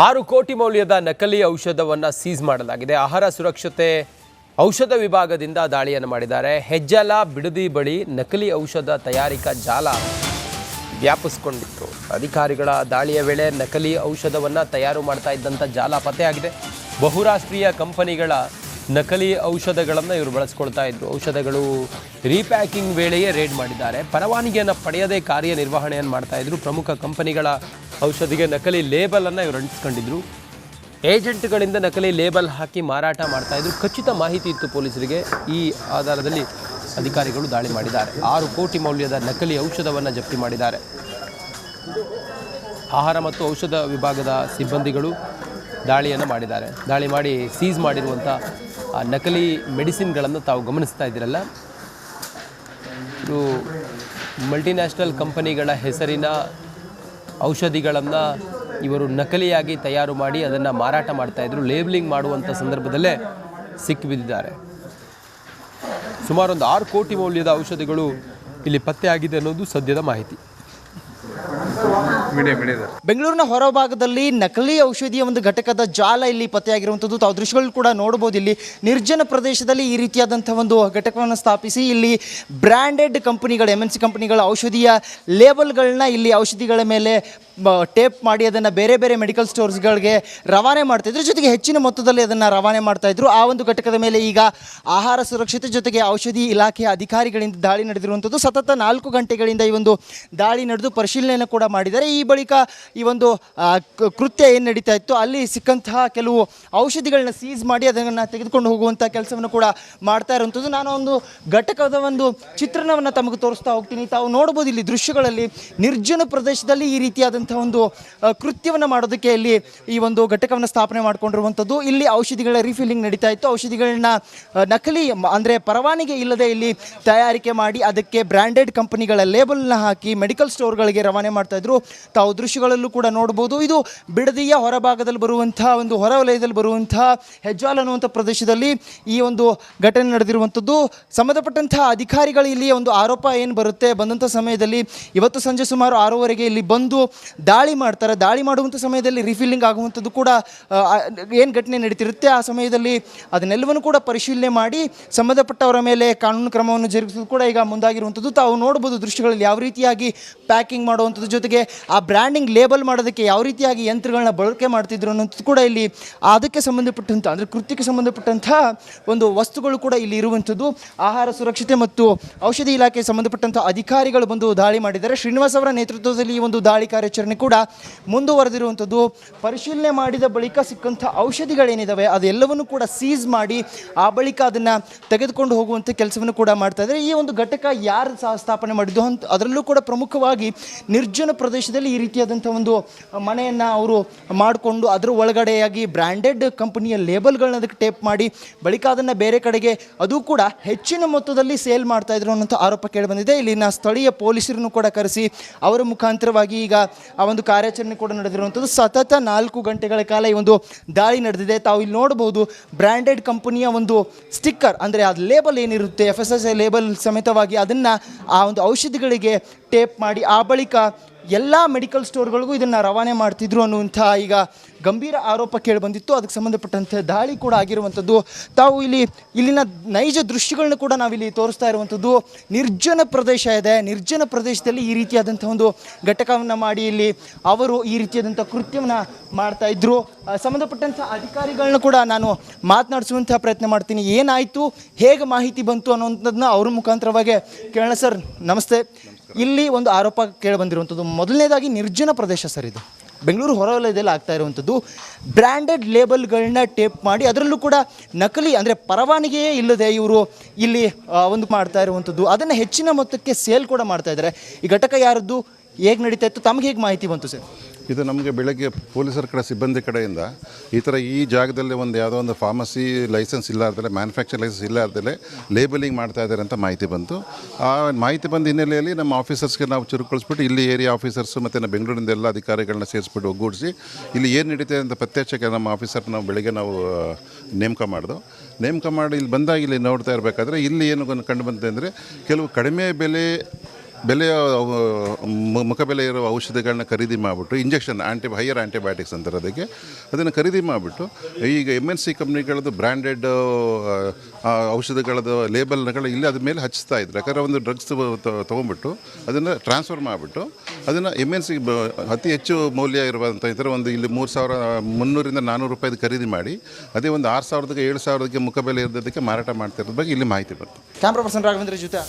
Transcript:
6 ಕೋಟಿ ಮೌಲ್ಯದ ನಕಲಿ ಔಷಧವನ್ನು ಸೀಸ್ ಮಾಡಲಾಗಿದೆ. ಆಹಾರ ಸುರಕ್ಷತೆ ಔಷಧ ವಿಭಾಗದಿಂದ ದಾಳಿಯನ್ನು ಮಾಡಿದ್ದಾರೆ. ಹೆಜ್ಜಲ ಬಿಡದಿ ಬಳಿ ನಕಲಿ ಔಷಧ ತಯಾರಿಕಾ ಜಾಲ ವ್ಯಾಪಿಸಿಕೊಂಡಿತ್ತು. ಅಧಿಕಾರಿಗಳ ದಾಳಿಯ ವೇಳೆ ನಕಲಿ ಔಷಧವನ್ನು ತಯಾರು ಮಾಡ್ತಾ ಇದ್ದಂಥ ಜಾಲ ಪತ್ತೆಯಾಗಿದೆ. ಬಹುರಾಷ್ಟ್ರೀಯ ಕಂಪನಿಗಳ ನಕಲಿ ಔಷಧಗಳನ್ನು ಇವರು ಬಳಸ್ಕೊಳ್ತಾ ಇದ್ರು. ಔಷಧಗಳು ರೀಪ್ಯಾಕಿಂಗ್ ವೇಳೆಯೇ ರೇಡ್ ಮಾಡಿದ್ದಾರೆ. ಪರವಾನಗಿಯನ್ನು ಪಡೆಯದೇ ಕಾರ್ಯನಿರ್ವಹಣೆಯನ್ನು ಮಾಡ್ತಾ ಇದ್ರು. ಪ್ರಮುಖ ಕಂಪನಿಗಳ ಔಷಧಿಗೆ ನಕಲಿ ಲೇಬಲನ್ನು ಇವರು ಅಂಟಿಸ್ಕೊಂಡಿದ್ರು. ಏಜೆಂಟ್ಗಳಿಂದ ನಕಲಿ ಲೇಬಲ್ ಹಾಕಿ ಮಾರಾಟ ಮಾಡ್ತಾ ಇದ್ರು. ಖಚಿತ ಮಾಹಿತಿ ಇತ್ತು ಪೊಲೀಸರಿಗೆ. ಈ ಆಧಾರದಲ್ಲಿ ಅಧಿಕಾರಿಗಳು ದಾಳಿ ಮಾಡಿದ್ದಾರೆ. 6 ಕೋಟಿ ಮೌಲ್ಯದ ನಕಲಿ ಔಷಧವನ್ನು ಜಪ್ತಿ ಮಾಡಿದ್ದಾರೆ. ಆಹಾರ ಮತ್ತು ಔಷಧ ವಿಭಾಗದ ಸಿಬ್ಬಂದಿಗಳು ದಾಳಿಯನ್ನು ಮಾಡಿದ್ದಾರೆ. ದಾಳಿ ಮಾಡಿ ಸೀಸ್ ಮಾಡಿರುವಂಥ ನಕಲಿ ಮೆಡಿಸಿನ್ಗಳನ್ನು ತಾವು ಗಮನಿಸ್ತಾ ಇದ್ದೀರಲ್ಲ, ಇದು ಮಲ್ಟಿನ್ಯಾಷನಲ್ ಕಂಪನಿಗಳ ಹೆಸರಿನ ಔಷಧಿಗಳನ್ನು ಇವರು ನಕಲಿಯಾಗಿ ತಯಾರು ಮಾಡಿ ಅದನ್ನು ಮಾರಾಟ ಮಾಡ್ತಾಯಿದ್ರು. ಲೇಬಲಿಂಗ್ ಮಾಡುವಂಥ ಸಂದರ್ಭದಲ್ಲೇ ಸಿಕ್ಕಿಬಿದ್ದಿದ್ದಾರೆ. ಸುಮಾರು ಒಂದು 6 ಕೋಟಿ ಮೌಲ್ಯದ ಔಷಧಿಗಳು ಇಲ್ಲಿ ಪತ್ತೆಯಾಗಿದೆ ಅನ್ನೋದು ಸದ್ಯದ ಮಾಹಿತಿ. ಬೆಂಗಳೂರಿನ ಹೊರಭಾಗದಲ್ಲಿ ನಕಲಿ ಔಷಧಿಯ ಒಂದು ಘಟಕದ ಜಾಲ ಇಲ್ಲಿ ಪತ್ತೆಯಾಗಿರುವಂಥದ್ದು ತಾವು ದೃಶ್ಯಗಳು ಕೂಡ ನೋಡಬಹುದು. ಇಲ್ಲಿ ನಿರ್ಜನ ಪ್ರದೇಶದಲ್ಲಿ ಈ ರೀತಿಯಾದಂಥ ಒಂದು ಘಟಕವನ್ನು ಸ್ಥಾಪಿಸಿ ಇಲ್ಲಿ ಬ್ರ್ಯಾಂಡೆಡ್ ಕಂಪನಿಗಳು MNC ಕಂಪನಿಗಳ ಔಷಧಿಯ ಲೇಬಲ್ಗಳನ್ನ ಇಲ್ಲಿ ಔಷಧಿಗಳ ಮೇಲೆ ಟೇಪ್ ಮಾಡಿ ಅದನ್ನು ಬೇರೆ ಬೇರೆ ಮೆಡಿಕಲ್ ಸ್ಟೋರ್ಸ್ಗಳಿಗೆ ರವಾನೆ ಮಾಡ್ತಾಯಿದ್ರು. ಜೊತೆಗೆ ಹೆಚ್ಚಿನ ಮೊತ್ತದಲ್ಲಿ ಅದನ್ನು ರವಾನೆ ಮಾಡ್ತಾಯಿದ್ರು. ಆ ಒಂದು ಘಟಕದ ಮೇಲೆ ಈಗ ಆಹಾರ ಸುರಕ್ಷತೆ ಜೊತೆಗೆ ಔಷಧಿ ಇಲಾಖೆಯ ಅಧಿಕಾರಿಗಳಿಂದ ದಾಳಿ ನಡೆದಿರುವಂಥದ್ದು. ಸತತ 4 ಗಂಟೆಗಳಿಂದ ಈ ಒಂದು ದಾಳಿ ನಡೆದು ಪರಿಶೀಲನೆಯನ್ನು ಕೂಡ ಮಾಡಿದ್ದಾರೆ. ಈ ಬಳಿಕ ಈ ಒಂದು ಕೃತ್ಯ ಏನು ನಡೀತಾ ಇತ್ತು ಅಲ್ಲಿ ಸಿಕ್ಕಂತಹ ಕೆಲವು ಔಷಧಿಗಳನ್ನ ಸೀಸ್ ಮಾಡಿ ಅದನ್ನು ತೆಗೆದುಕೊಂಡು ಹೋಗುವಂಥ ಕೆಲಸವನ್ನು ಕೂಡ ಮಾಡ್ತಾ ಇರುವಂಥದ್ದು. ನಾನು ಒಂದು ಘಟಕದ ಒಂದು ಚಿತ್ರಣವನ್ನು ತಮಗೆ ತೋರಿಸ್ತಾ ಹೋಗ್ತೀನಿ. ತಾವು ನೋಡ್ಬೋದು ಇಲ್ಲಿ ದೃಶ್ಯಗಳಲ್ಲಿ ನಿರ್ಜನ ಪ್ರದೇಶದಲ್ಲಿ ಈ ರೀತಿಯಾದಂಥ ಒಂದು ಕೃತ್ಯವನ್ನು ಮಾಡೋದಕ್ಕೆ ಇಲ್ಲಿ ಈ ಒಂದು ಘಟಕವನ್ನು ಸ್ಥಾಪನೆ ಮಾಡಿಕೊಂಡಿರುವಂಥದ್ದು. ಇಲ್ಲಿ ಔಷಧಿಗಳ ರೀಫಿಲ್ಲಿಂಗ್ ನಡೀತಾ ಇತ್ತು. ಔಷಧಿಗಳನ್ನ ನಕಲಿ ಅಂದರೆ ಪರವಾನಗಿ ಇಲ್ಲದೆ ಇಲ್ಲಿ ತಯಾರಿಕೆ ಮಾಡಿ ಅದಕ್ಕೆ ಬ್ರ್ಯಾಂಡೆಡ್ ಕಂಪನಿಗಳ ಲೇಬಲ್ನ ಹಾಕಿ ಮೆಡಿಕಲ್ ಸ್ಟೋರ್ಗಳಿಗೆ ರವಾನೆ ಮಾಡ್ತಾ ಇದ್ರು. ತಾವು ದೃಶ್ಯಗಳಲ್ಲೂ ಕೂಡ ನೋಡ್ಬೋದು. ಇದು ಬಿಡದಿಯ ಹೊರಭಾಗದಲ್ಲಿ ಬರುವಂಥ ಒಂದು ಹೊರವಲಯದಲ್ಲಿ ಬರುವಂಥ ಹೆಜ್ಜಾಲ್ ಅನ್ನುವಂಥ ಪ್ರದೇಶದಲ್ಲಿ ಈ ಒಂದು ಘಟನೆ ನಡೆದಿರುವಂಥದ್ದು. ಸಂಬಂಧಪಟ್ಟಂಥ ಅಧಿಕಾರಿಗಳು ಇಲ್ಲಿ ಒಂದು ಆರೋಪ ಏನು ಬರುತ್ತೆ ಬಂದಂಥ ಸಮಯದಲ್ಲಿ ಇವತ್ತು ಸಂಜೆ ಸುಮಾರು 6:30 ಇಲ್ಲಿ ಬಂದು ದಾಳಿ ಮಾಡ್ತಾರೆ. ದಾಳಿ ಮಾಡುವಂಥ ಸಮಯದಲ್ಲಿ ರಿಫಿಲ್ಲಿಂಗ್ ಆಗುವಂಥದ್ದು ಕೂಡ ಏನು ಘಟನೆ ನಡೀತಿರುತ್ತೆ ಆ ಸಮಯದಲ್ಲಿ ಅದನ್ನೆಲ್ಲವನ್ನು ಕೂಡ ಪರಿಶೀಲನೆ ಮಾಡಿ ಸಂಬಂಧಪಟ್ಟವರ ಮೇಲೆ ಕಾನೂನು ಕ್ರಮವನ್ನು ಜರುಗಿಸೋದು ಕೂಡ ಈಗ ಮುಂದಾಗಿರುವಂಥದ್ದು. ತಾವು ನೋಡ್ಬೋದು ದೃಶ್ಯಗಳಲ್ಲಿ ಯಾವ ರೀತಿಯಾಗಿ ಪ್ಯಾಕಿಂಗ್ ಮಾಡುವಂಥದ್ದು ಜೊತೆಗೆ ಆ ಬ್ರ್ಯಾಂಡಿಂಗ್ ಲೇಬಲ್ ಮಾಡೋದಕ್ಕೆ ಯಾವ ರೀತಿಯಾಗಿ ಯಂತ್ರಗಳನ್ನ ಬಳಕೆ ಮಾಡ್ತಿದ್ರು ಅನ್ನೋಂಥದ್ದು ಕೂಡ ಇಲ್ಲಿ ಅದಕ್ಕೆ ಸಂಬಂಧಪಟ್ಟಂಥ ಅಂದರೆ ಕೃತ್ಯಕ್ಕೆ ಸಂಬಂಧಪಟ್ಟಂಥ ಒಂದು ವಸ್ತುಗಳು ಕೂಡ ಇಲ್ಲಿ ಇರುವಂಥದ್ದು. ಆಹಾರ ಸುರಕ್ಷತೆ ಮತ್ತು ಔಷಧಿ ಇಲಾಖೆಗೆ ಸಂಬಂಧಪಟ್ಟಂಥ ಅಧಿಕಾರಿಗಳು ಬಂದು ದಾಳಿ ಮಾಡಿದ್ದಾರೆ. ಶ್ರೀನಿವಾಸ್ ಅವರ ನೇತೃತ್ವದಲ್ಲಿ ಈ ಒಂದು ದಾಳಿ ಕಾರ್ಯಾಚರಣೆ ಕೂಡ ಮುಂದುವರೆದಿರುವಂಥದ್ದು. ಪರಿಶೀಲನೆ ಮಾಡಿದ ಬಳಿಕ ಸಿಕ್ಕಂಥ ಔಷಧಿಗಳೇನಿದ್ದಾವೆ ಅದೆಲ್ಲವನ್ನು ಕೂಡ ಸೀಸ್ ಮಾಡಿ ಆ ಬಳಿಕ ಅದನ್ನು ತೆಗೆದುಕೊಂಡು ಹೋಗುವಂಥ ಕೆಲಸವನ್ನು ಕೂಡ ಮಾಡ್ತಾ ಇದ್ದಾರೆ. ಈ ಒಂದು ಘಟಕ ಯಾರು ಸ್ಥಾಪನೆ ಮಾಡಿದ್ದು ಅಂತ ಅದರಲ್ಲೂ ಕೂಡ ಪ್ರಮುಖವಾಗಿ ನಿರ್ಜನ ಪ್ರದೇಶದಲ್ಲಿ ಈ ರೀತಿಯಾದಂಥ ಒಂದು ಮನೆಯನ್ನು ಅವರು ಮಾಡಿಕೊಂಡು ಅದರ ಒಳಗಡೆಯಾಗಿ ಬ್ರ್ಯಾಂಡೆಡ್ ಕಂಪನಿಯ ಲೇಬಲ್ಗಳನ್ನ ಅದಕ್ಕೆ ಟೇಪ್ ಮಾಡಿ ಬಳಿಕ ಅದನ್ನು ಬೇರೆ ಕಡೆಗೆ ಅದು ಕೂಡ ಹೆಚ್ಚಿನ ಮೊತ್ತದಲ್ಲಿ ಸೇಲ್ ಮಾಡ್ತಾ ಇದ್ರು ಅನ್ನೋಂಥ ಆರೋಪ ಕೇಳಿಬಂದಿದೆ. ಇಲ್ಲಿನ ಸ್ಥಳೀಯ ಪೊಲೀಸರನ್ನು ಕೂಡ ಕರೆಸಿ ಅವರ ಮುಖಾಂತರವಾಗಿ ಈಗ ಆ ಒಂದು ಕಾರ್ಯಾಚರಣೆ ಕೂಡ ನಡೆದಿರುವಂಥದ್ದು. ಸತತ 4 ಗಂಟೆಗಳ ಕಾಲ ಈ ಒಂದು ದಾಳಿ ನಡೆದಿದೆ. ತಾವು ಇಲ್ಲಿ ನೋಡ್ಬೋದು ಬ್ರ್ಯಾಂಡೆಡ್ ಕಂಪನಿಯ ಒಂದು ಸ್ಟಿಕ್ಕರ್ ಅಂದರೆ ಅದು ಲೇಬಲ್ ಏನಿರುತ್ತೆ FSSAI ಲೇಬಲ್ ಸಮೇತವಾಗಿ ಅದನ್ನು ಆ ಒಂದು ಔಷಧಿಗಳಿಗೆ ಟೇಪ್ ಮಾಡಿ ಆ ಬಳಿಕ ಎಲ್ಲ ಮೆಡಿಕಲ್ ಸ್ಟೋರ್ಗಳಿಗೂ ಇದನ್ನು ರವಾನೆ ಮಾಡ್ತಿದ್ರು ಅನ್ನುವಂಥ ಈಗ ಗಂಭೀರ ಆರೋಪ ಕೇಳಿಬಂದಿತ್ತು. ಅದಕ್ಕೆ ಸಂಬಂಧಪಟ್ಟಂತೆ ದಾಳಿ ಕೂಡ ಆಗಿರುವಂಥದ್ದು. ತಾವು ಇಲ್ಲಿನ ನೈಜ ದೃಶ್ಯಗಳನ್ನ ಕೂಡ ನಾವಿಲ್ಲಿ ತೋರಿಸ್ತಾ ಇರುವಂಥದ್ದು. ನಿರ್ಜನ ಪ್ರದೇಶ ಇದೆ. ನಿರ್ಜನ ಪ್ರದೇಶದಲ್ಲಿ ಈ ರೀತಿಯಾದಂಥ ಒಂದು ಘಟಕವನ್ನು ಮಾಡಿ ಇಲ್ಲಿ ಅವರು ಈ ರೀತಿಯಾದಂಥ ಕೃತ್ಯವನ್ನು ಮಾಡ್ತಾ ಇದ್ರು. ಸಂಬಂಧಪಟ್ಟಂಥ ಅಧಿಕಾರಿಗಳನ್ನ ಕೂಡ ನಾನು ಮಾತನಾಡಿಸುವಂಥ ಪ್ರಯತ್ನ ಮಾಡ್ತೀನಿ. ಏನಾಯಿತು, ಹೇಗೆ ಮಾಹಿತಿ ಬಂತು ಅನ್ನೋಂಥದ್ದನ್ನ ಅವ್ರ ಮುಖಾಂತರವಾಗಿ ಕೇಳೋಣ. ಸರ್ ನಮಸ್ತೆ. ಇಲ್ಲಿ ಒಂದು ಆರೋಪ ಕೇಳಿಬಂದಿರುವಂಥದ್ದು. ಮೊದಲನೇದಾಗಿ ನಿರ್ಜನ ಪ್ರದೇಶ ಸರ್, ಇದು ಬೆಂಗಳೂರು ಹೊರವಲಯದಲ್ಲಿ ಆಗ್ತಾ ಇರುವಂಥದ್ದು. ಬ್ರ್ಯಾಂಡೆಡ್ ಲೇಬಲ್ಗಳನ್ನ ಟೇಪ್ ಮಾಡಿ ಅದರಲ್ಲೂ ಕೂಡ ನಕಲಿ ಅಂದರೆ ಪರವಾನಗಿಯೇ ಇಲ್ಲದೆ ಇವರು ಇಲ್ಲಿ ಒಂದು ಮಾಡ್ತಾ ಇರುವಂಥದ್ದು. ಅದನ್ನು ಹೆಚ್ಚಿನ ಮೊತ್ತಕ್ಕೆ ಸೇಲ್ ಕೂಡ ಮಾಡ್ತಾ ಇದ್ದಾರೆ. ಈ ಘಟಕ ಯಾರದ್ದು, ಹೇಗೆ ನಡೀತಾ ಇತ್ತು, ತಮಗೆ ಹೇಗೆ ಮಾಹಿತಿ ಬಂತು ಸರ್? ಇದು ನಮಗೆ ಬೆಳಗ್ಗೆ ಪೊಲೀಸರ ಕಡೆ ಸಿಬ್ಬಂದಿ ಕಡೆಯಿಂದ ಈ ಜಾಗದಲ್ಲಿ ಒಂದು ಯಾವುದೋ ಒಂದು ಫಾರ್ಮಸಿ ಲೈಸೆನ್ಸ್ ಇಲ್ಲಾರ್ದಲೆ ಮ್ಯಾನುಫ್ಯಾಕ್ಚರ್ ಲೈಸೆನ್ಸ್ ಇಲ್ಲಾರ್ದಲೆ ಲೇಬಲಿಂಗ್ ಮಾಡ್ತಾ ಇದ್ದಾರೆ ಅಂತ ಮಾಹಿತಿ ಬಂತು. ಆ ಮಾಹಿತಿ ಬಂದ ಹಿನ್ನೆಲೆಯಲ್ಲಿ ನಮ್ಮ ಆಫೀಸರ್ಸ್ಗೆ ನಾವು ಚುರುಕುಗೊಳಿಸ್ಬಿಟ್ಟು ಇಲ್ಲಿ ಏರಿಯಾ ಆಫೀಸರ್ಸು ಮತ್ತು ಬೆಂಗಳೂರಿನ ಎಲ್ಲ ಅಧಿಕಾರಿಗಳನ್ನ ಸೇರಿಸ್ಬಿಟ್ಟು ಒಗ್ಗೂಡಿಸಿ ಇಲ್ಲಿ ಏನು ನಡೀತಿದೆ ಅಂತ ಪತ್ತೆಹಚ್ಚಕ್ಕೆ ನಮ್ಮ ಆಫೀಸರ್ ನಾವು ಬೆಳಗ್ಗೆ ನಾವು ನೇಮಕ ಮಾಡಿ ಇಲ್ಲಿ ಬಂದಾಗ ಇಲ್ಲಿ ನೋಡ್ತಾ ಇರಬೇಕಾದ್ರೆ ಇಲ್ಲಿ ಏನು ಕಂಡು ಬಂದಿದೆ ಅಂದರೆ ಕೆಲವು ಕಡಿಮೆ ಬೆಲೆ ಬೆಲೆಯ ಮುಖಬೆಲೆ ಇರುವ ಔಷಧಿಗಳನ್ನ ಖರೀದಿ ಮಾಡಿಬಿಟ್ಟು ಇಂಜೆಕ್ಷನ್ ಹೈಯರ್ ಆ್ಯಂಟಿಬಯೋಟಿಕ್ಸ್ ಅಂತಾರೆ ಅದಕ್ಕೆ, ಅದನ್ನು ಖರೀದಿ ಮಾಡಿಬಿಟ್ಟು ಈಗ MNC ಕಂಪ್ನಿಗಳದ್ದು ಬ್ರ್ಯಾಂಡೆಡ್ ಔಷಧಿಗಳದ್ದು ಲೇಬಲ್ಗಳು ಇಲ್ಲಿ ಅದ್ರ ಮೇಲೆ ಹಚ್ಚಿಸ್ತಾ ಇದ್ರು. ಯಾಕಂದರೆ ಒಂದು ಡ್ರಗ್ಸ್ ತೊಗೊಂಡ್ಬಿಟ್ಟು ಅದನ್ನು ಟ್ರಾನ್ಸ್ಫರ್ ಮಾಡಿಬಿಟ್ಟು ಅದನ್ನು MNC ಅತಿ ಹೆಚ್ಚು ಮೌಲ್ಯ ಇರುವಂಥ ಈ ಥರ ಒಂದು ಇಲ್ಲಿ 3,300ರಿಂದ 400 ರೂಪಾಯಿದು ಖರೀದಿ ಮಾಡಿ ಅದೇ ಒಂದು 6,000ಕ್ಕೆ 7,000ಕ್ಕೆ ಮುಖಬೆಲೆ ಇರೋದಕ್ಕೆ ಮಾರಾಟ ಮಾಡ್ತಿರೋದ್ರ ಬಗ್ಗೆ ಇಲ್ಲಿ ಮಾಹಿತಿ ಬಂತು. ಕ್ಯಾಮ್ರಾ ಪರ್ಸನ್ ರಾಘವೇಂದ್ರ ಜೊತೆ